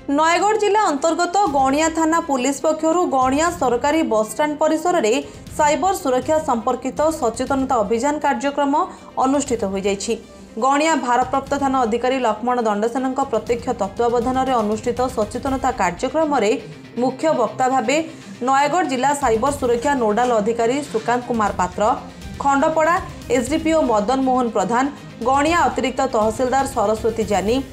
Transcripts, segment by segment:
नयगढ़ जिला अंतर्गत गणिया थाना पुलिस पक्षर गणिया सरकारी बसस्टाण्ड परिसर में साइबर सुरक्षा संपर्कित सचेतनता अभियान कार्यक्रम अनुष्ठित हो जाइछि। गणिया भारप्राप्त थाना अधिकारी लक्ष्मण दंडसेन प्रत्यक्ष तत्वावधान में अनुष्ठित सचेतनता कार्यक्रम में मुख्य वक्ता भावे नयगढ़ जिला साइबर सुरक्षा नोडाल अधिकारी सुकांत कुमार पात्र, खंडपड़ा एसडीपीओ मदन मोहन प्रधान, गणिया अतिरिक्त तहसीलदार सरस्वती जानी,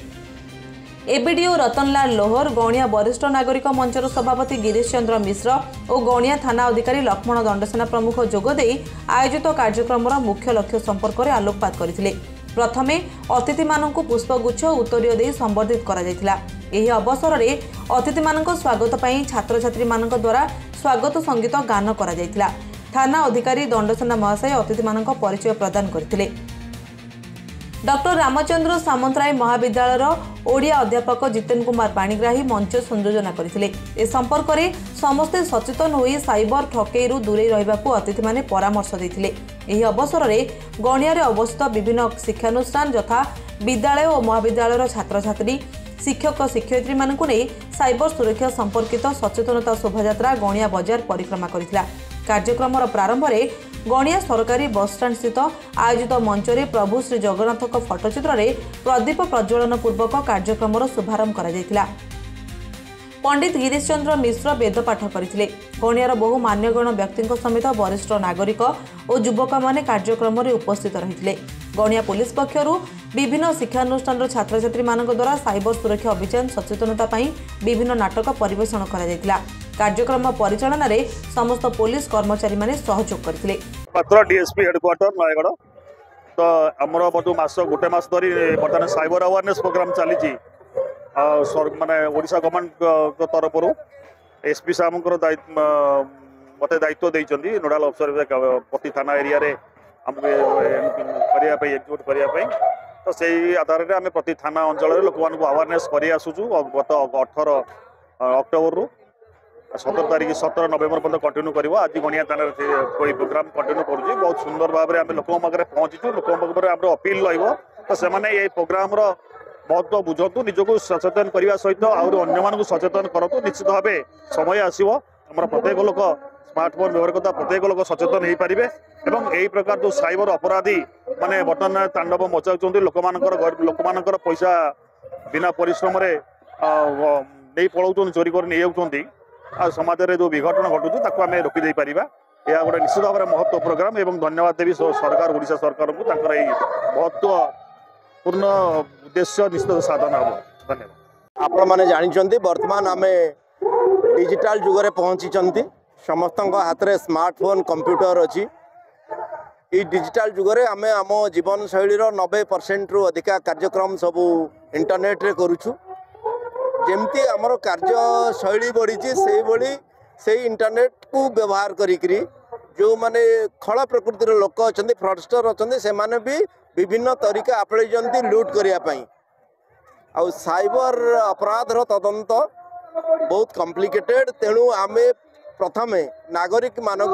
एबीडीओ रतनलाल लोहर, गणिया वरिष्ठ नागरिक मंचर सभापति गिरीश चंद्र मिश्र और गणिया थाना अधिकारी लक्ष्मण दंडसेना प्रमुख जोगदे आयोजित कार्यक्रम मुख्य लक्ष्य संपर्क में आलोकपात करथिले। प्रथमे अतिथि मानक पुष्पगुच्छ उत्तरीय दे संबर्धित करा जायतिला। एही अवसर में अतिथि मानक स्वागत पई छात्र छात्री मानक द्वारा स्वागत संगीत गान करा जायतिला। थाना अधिकारी दंडसेना महाशय अतिथि मानक परिचय प्रदान करथिले। डॉक्टर रामचंद्र सामंतराय महाविद्यालय ओडिया अध्यापक जितेन कुमार पाणिग्राही मंच संयोजना करथिले। ए संपर्क में समस्ते सचेतन होई साइबर ठकेईरु दूरे रहिबाकू अतिथि माने परामर्श देथिले। एही अवसर में गणिया रे अवस्थित विभिन्न शिक्षानुष्ठान यथा विद्यालय और महाविद्यालय छात्र छात्री, शिक्षक शिक्षयित्री मानकु नै साइबर सुरक्षा संपर्कित सचेतनता शोभायात्रा गणिया बाजार परिक्रमा करथिला। कार्यक्रम प्रारंभ में गणिया सरकारी बसस्टाण्ड स्थित आयोजित मंच में प्रभु श्री जगन्नाथ फटोचित्र में प्रदीप प्रज्वलन पूर्वक कार्यक्रम शुभारंभ करा। पंडित गिरीश चंद्र मिश्र वेदपाठ करथिले। गणियार बहु मान्यगण व्यक्ति समेत वरिष्ठ नागरिक और युवक माने कार्यक्रम में उपस्थित रहिथिले। गणिया पुलिस पक्षर विभिन्न शिक्षानुष्ठान छात्र छात्री मानक द्वारा साइबर सुरक्षा अभियान सचेतनता विभिन्न नाटक परिवेषण करा जायतिला। कार्यक्रम परिचालन रे समस्त पुलिस कर्मचारी माने सहयोग करथिले। पात्र डीएसपी हेडक्वार्टर नयगढ़ तो आमर बधु मास गोटे मास धरी बर्तमान साइबर अवेयरनेस प्रोग्राम चली माने ओडिशा गवर्नमेंट तरफ एसपी साहब मत दायित्व देइचंदी नोडाल अफसर प्रति थाना एरिया रे हमके एक्जिक्यूट करने तो से आधार में आम प्रति थाना अंचल लोक अवेयरनेस कर आसुचु। गत 18 अक्टोबर रु 17 नवेम्बर पर्यटन कंटिन्यू कर आज गणिया थाना कोई प्रोग्राम कंटिन्यू करुँच। बहुत सुंदर भाव में आम लोक पहुँचीचु। लोक अपील रही से प्रोग्राम महत्व बुझु, निजक सचेतन करने सहित अन्य सचेतन करूँ। निश्चित भाव समय आसो आम प्रत्येक लोक स्मार्टफोन व्यवहार करता प्रत्येक लोक सचेतन हो पारे एवं यही प्रकार जो साइबर अपराधी माने बर्तमान तांडव मचाऊँ लोक पैसा बिना परिश्रम नहीं पलाऊँ चोरी कर नहीं जाऊँ समाज में जो विघटन घटू आम रोकदे पार। यह गोटे निश्चित भाव में महत्व प्रोग्राम एवं धन्यवाद देवी सरकार ओडिशा सरकार को महत्वपूर्ण उद्देश्य निश्चित साधन हम। धन्यवाद। आपण मैंने जानते बर्तमान आम डिजिटल जुगे पहुँची समस्त हाथ में स्मार्टफोन कंप्यूटर अच्छी। ये डिजिटल जुगे आम आम जीवन शैली 90% रु अधिका कार्यक्रम सबू इंटरनेट रे करुछु। जमती आमर कार्यशैली बढ़ी से इंटरनेट को व्यवहार करी जो माने खल प्रकृतिर लोक अच्छा फ्रडस्टर अच्छा से माने भी विभिन्न तरीका आपणिजंती लूट करने। आ साइबर अपराधर तदंत बहुत कॉम्प्लिकेटेड। तेणु आम प्रथमे नागरिक मानक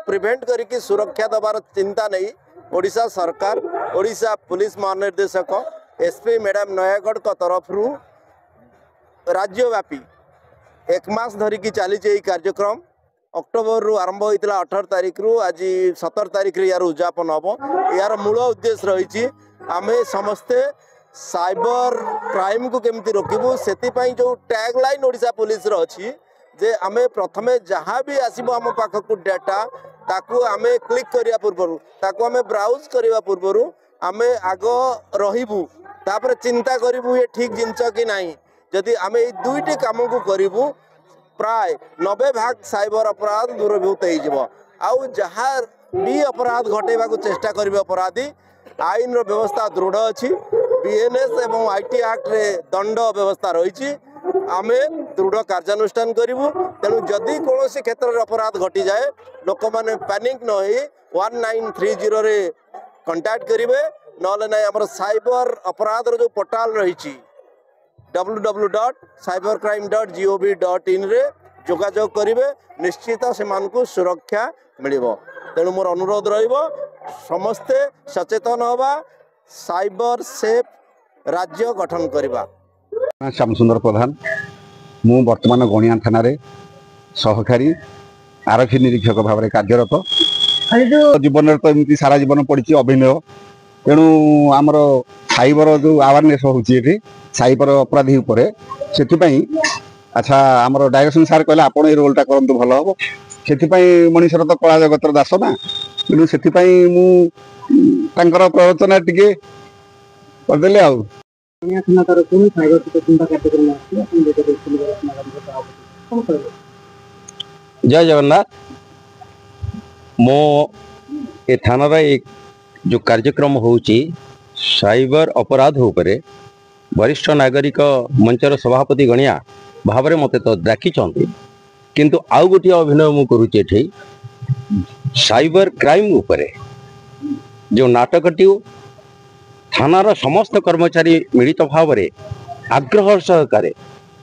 प्रिवेंट करके सुरक्षा दबार चिंता नहीं ओडिशा सरकार ओडिशा पुलिस महानिर्देशक एसपी मैडम नयागढ़ का तरफ राज्यव्यापी 1 मास धरिकी चली कार्यक्रम अक्टोबर रु आरंभ होता 18 तारिख रु आज 17 तारिख यार उद्यापन हम। यार मूल उद्देश्य रही आम समस्ते साइबर क्राइम को केमती रोकबू से जो टैग लाइन ओडिशा पुलिस अच्छी जे आमे प्रथमे जहाँ भी आसब आम पाखक डाटा ताकू आमे क्लिक करिया पूर्व ताकू आमे ब्राउज करिया पूर्व आमे आग रहिबू तापर चिंता करिबू ये ठीक जिनस कि नहीं। जदि आमे ये दुईटी काम को करिबू प्राय 90% साइबर अपराध दूरभूत हो जहाँ भी अपराध घटेबा को चेष्टा करिबे अपराधी आईन रो व्यवस्था दृढ़ अच्छी। बीएनएस एवं आईटी एक्ट रे दंड व्यवस्था रही आमे दृढ़ कार्यानुष्ठान करूँ। तेणु जदि कौन क्षेत्र में अपराध घटी जाए लोक मैंने पैनिक न हो 1930 रे कंटाक्ट करेंगे ना आम साइबर अपराध जो पोर्टाल रही www.cybercrime.gov.in रे जोगाजोग करेंगे। निश्चित से सुरक्षा मिल। तेणु मोर अनुरोध समस्ते सचेतन हवा साइबर सेफ राज्य गठन करवा। श्यामसुंदर प्रधान मु वर्तमान गणिया थाना सहकारी आरक्षी निरीक्षक भाव में कार्यरत जीवन तो एमती सारा जीवन पड़ी अभिनय तेणु आमर साइबर जो अवेयरनेस होची साइबर अपराधी उपरे से अच्छा आमर डायरेक्शन सार कहले आप रोलटा करंतु भल हम से मनीषर तो कला जगतर दास ना तेणु से प्रवचना टिके करदे आ जय जगन्नाथ मो ए थानार एक जो कार्यक्रम होची साइबर अपराध उपरे वरिष्ठ नागरिक मंचर सभापति गणिया भाव में मत तो डाकी किंतु आउ गोटे अभिनय मु करुचे एठी साइबर क्राइम उपरे जो नाटकटी थानार समस्त कर्मचारी मिलित भाव में आग्रह सहकारे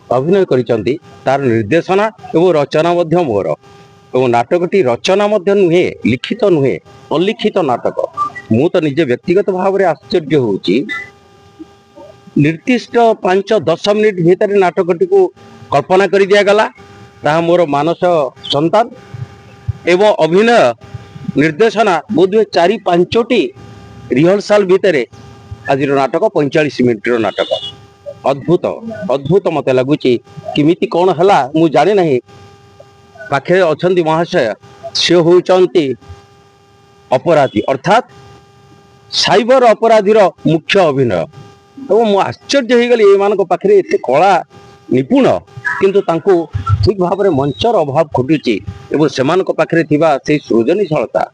अभिनय करिसंती तार निर्देशना एवं रचना मध्य मोर एवं नाटकटी रचना मध्य नुहे लिखित नुहे अलिखित नाटक मु तो निजे व्यक्तिगत भाव में आश्चर्य होची निर्दिष्ट 5-10 मिनिट भीतर नाटकटी को कल्पना कर दिया गला ता मोर मानस संतान एवं अभिनय निर्देशना बोधवे 4-5टी रिहर्साल भितर आज नाटक 45 मिनिट नाटक अद्भुत अद्भुत मत लगुच किमिति कौन है मु जाने नहीं पाखे अच्छा महाशय से होती अपराधी अर्थात साइबर अपराधीर मुख्य अभिनय तो मु आश्चर्य हो गली ये पाखे एत कला निपुण किंतु तांको ठीक भाव में मंचर अभाव घटुची एवं से पाखे सृजनशीलता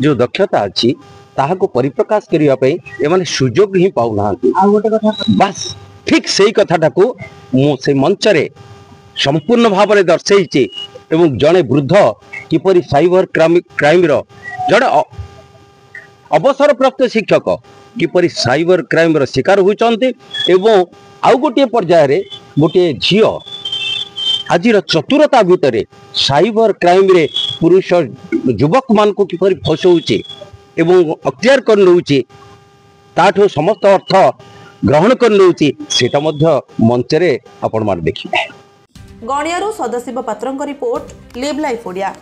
जो दक्षता अच्छी ताहाको परिप्रकाश करने सुजोग ही पाऊना बस ठीक से कथाटा को से मंचरे संपूर्ण भाव में दर्शाई एवं जड़े वृद्ध किपरि साइबर क्राइम जड़े अवसर प्राप्त शिक्षक किपरि साइबर क्राइम शिकार होती एवं आउ गोटे पर्यायर गोटे झी आज चतुरता भितर साइबर क्राइम रे पुरुष युवक मान को किपरि फसाउचे एवं अख्तियार कर नौचे ताठो समस्त अर्थ ग्रहण कर नौचे सेटा मध्य मंचरे आपण मार देखिबे। गणियारू सदाशिव पात्रंक रिपोर्ट लिव लाइफ ओडिया।